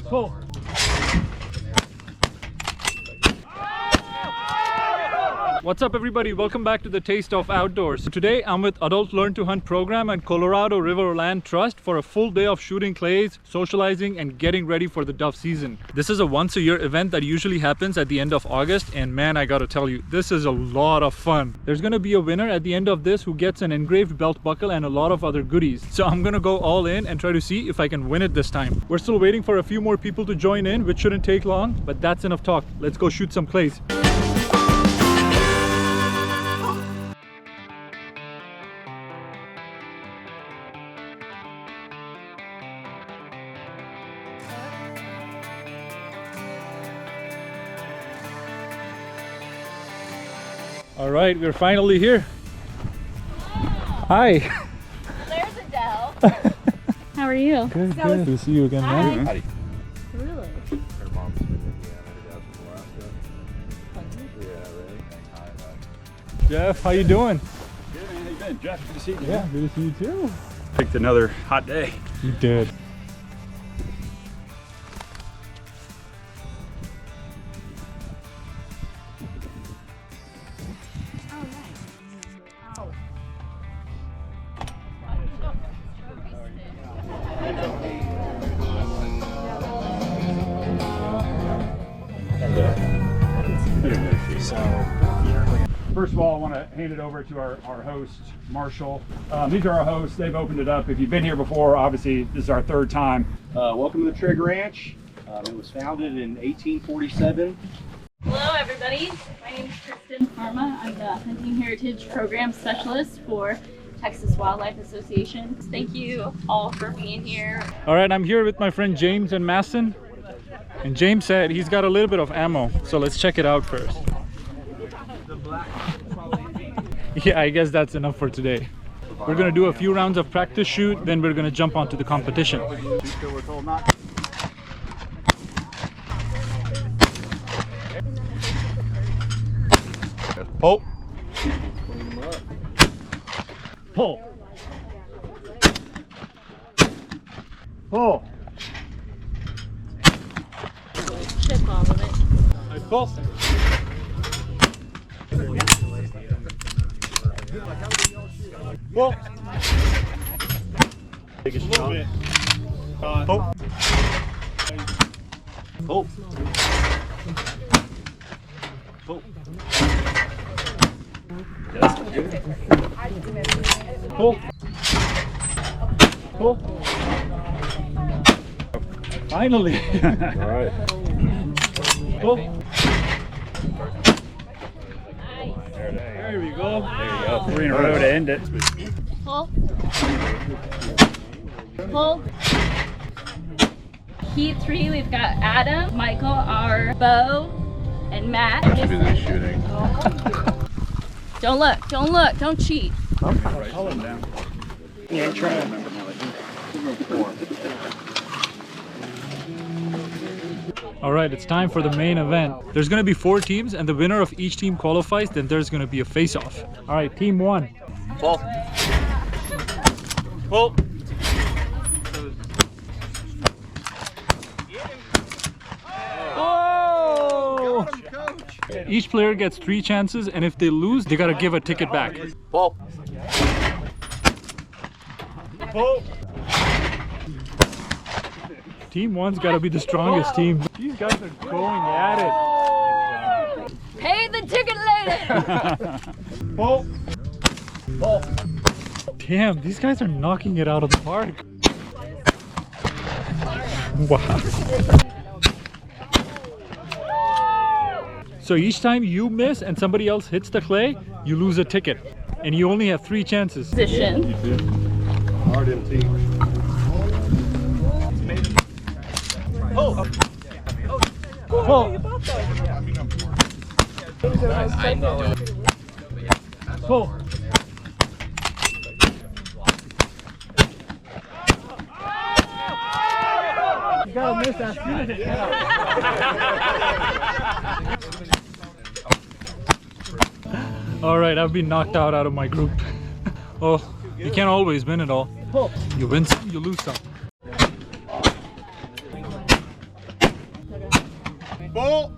Pull. What's up everybody, welcome back to the Taste of Outdoors. Today I'm with Adult Learn to Hunt program and Colorado River Land Trust for a full day of shooting clays, socializing and getting ready for the dove season. This is a once a year event that usually happens at the end of August, and man, I gotta tell you, this is a lot of fun. There's gonna be a winner at the end of this who gets an engraved belt buckle and a lot of other goodies. So I'm gonna go all in and try to see if I can win it this time. We're still waiting for a few more people to join in, which shouldn't take long, but that's enough talk. Let's go shoot some clays. All right, we're finally here. Hi. There's Adele. How are you? Good, good to see you again, man. Howdy. Really? Her mom's from Indiana, her dad's from Alaska. Yeah, really? Hi, Jeff, how you doing? good man, how you been? Jeff, good to see you. Yeah, good to see you too. Picked another hot day. You did. First of all, I want to hand it over to our host, Marshall. These are our hosts. They've opened it up. If you've been here before, obviously this is our third time. Welcome to the Trig Ranch. It was founded in 1847. Hello everybody. My name is Kristen Parma. I'm the Hunting Heritage Program Specialist for Texas Wildlife Association. Thank you all for being here. All right, I'm here with my friend James and Masson. And James said he's got a little bit of ammo, so let's check it out first. Yeah, I guess that's enough for today. We're gonna do a few rounds of practice shoot, then we're gonna jump onto the competition. Pull. Pull. Pull. Chip all of it. Nice pull. Pull. Biggest chunk. Pull. Pull. Pull. Yes. Pull. Pull. Finally. All right. Pull. There we go. There you go. 3 in a row to end it. Pull. Pull. Heat 3, we've got Adam, Michael, our bow, and Matt. Should be the shooting. Don't look, don't look, don't cheat. Hold him down. Yeah, try it. All right, it's time for the main event. There's gonna be 4 teams, and the winner of each team qualifies. Then there's gonna be a face-off. All right, team 1. Pull. Pull. Oh! Each player gets 3 chances, and if they lose, they gotta give a ticket back. Pull. Pull. Team 1's gotta be the strongest team. These guys are going at it. Pay the ticket later. Pull. Pull. Damn, these guys are knocking it out of the park. Wow. So each time you miss and somebody else hits the clay, you lose a ticket. And you only have 3 chances. Position. Hard empty. Pull. Pull. Pull. You gotta miss that shooting. All right, I've been knocked out of my group. Oh, you can't always win it all. You win some, you lose some. Pull.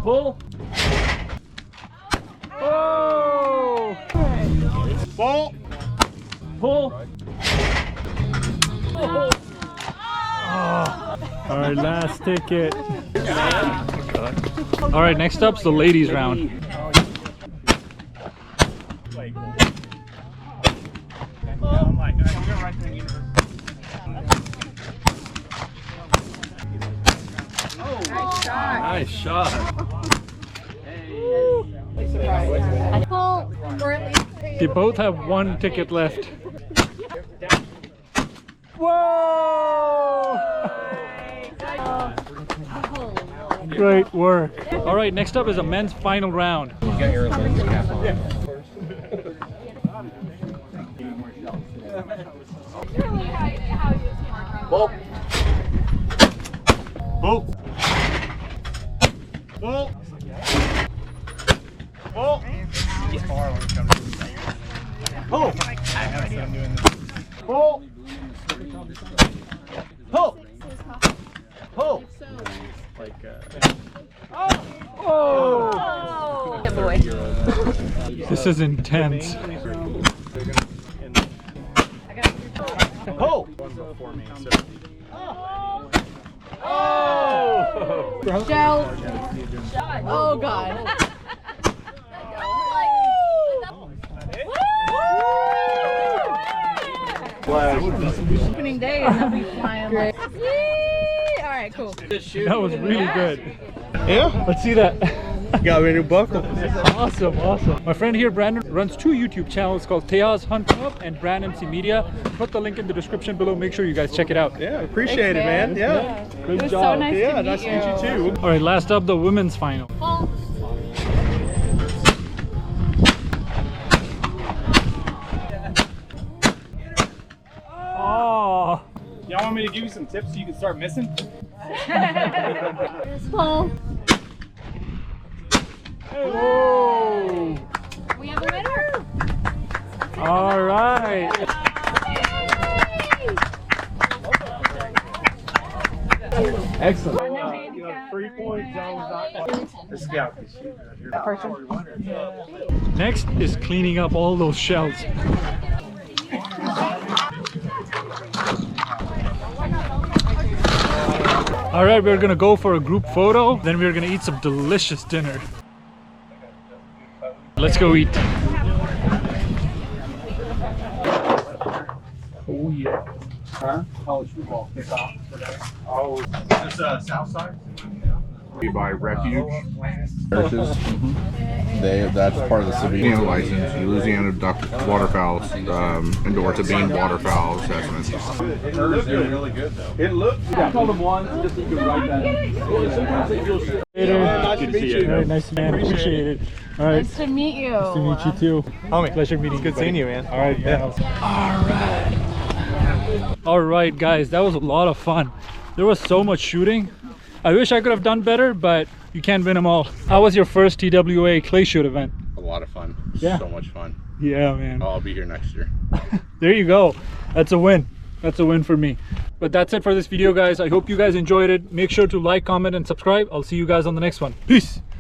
Pull. Oh! Pull. Pull. All right, last ticket. All right, next up's the ladies round. Nice shot. They both have one ticket left. Whoa! Great work. All right, next up is a men's final round. Get your lens cap on. Pull. Pull. Pull. Pull. Pull. Pull. Pull. Pull. Oh! Good boy. This is intense. Pull. Oh! Gel. Oh God. Opening day and they'll be flying like. Yay! All right, cool. That was really good. Yeah? Let's see that. Got me a new buckle. Awesome, awesome. My friend here, Brandon, runs 2 YouTube channels called Tejas Hunt and Brand MC Media. Put the link in the description below. Make sure you guys check it out. Yeah, appreciate it, man. Yeah. Good It was job. so nice Yeah, to meet nice to meet you too. All right, last up, the women's final. Oh! Y'all want me to give you some tips so you can start missing? Pull. Whoa! We have a winner. All right. Excellent. 3 points. Let's go. Next is cleaning up all those shells. All right, we're gonna go for a group photo, then we're gonna eat some delicious dinner. Let's go eat. Oh yeah. Huh? College football kickoff. Oh, this south side? We buy refuge churches. That's part of the civilian license. Louisiana duck waterfowl, indoor to bean waterfowl assessment. It looks really good though. It looks. I told them once, just so you can write that. Sometimes they feel shit. Nice to meet you. Very nice to meet you. Appreciate it. All right. Nice to meet you. Nice to meet you too. Homie. Pleasure meeting you. Good seeing you, man. All right. Yeah. All right, guys. That was a lot of fun. There was so much shooting. I wish I could have done better, but you can't win them all. How was your first TWA clay shoot event? A lot of fun. Yeah. So much fun. Yeah, man. I'll be here next year. There you go. That's a win. That's a win for me. But that's it for this video, guys. I hope you guys enjoyed it. Make sure to like, comment, and subscribe. I'll see you guys on the next one. Peace.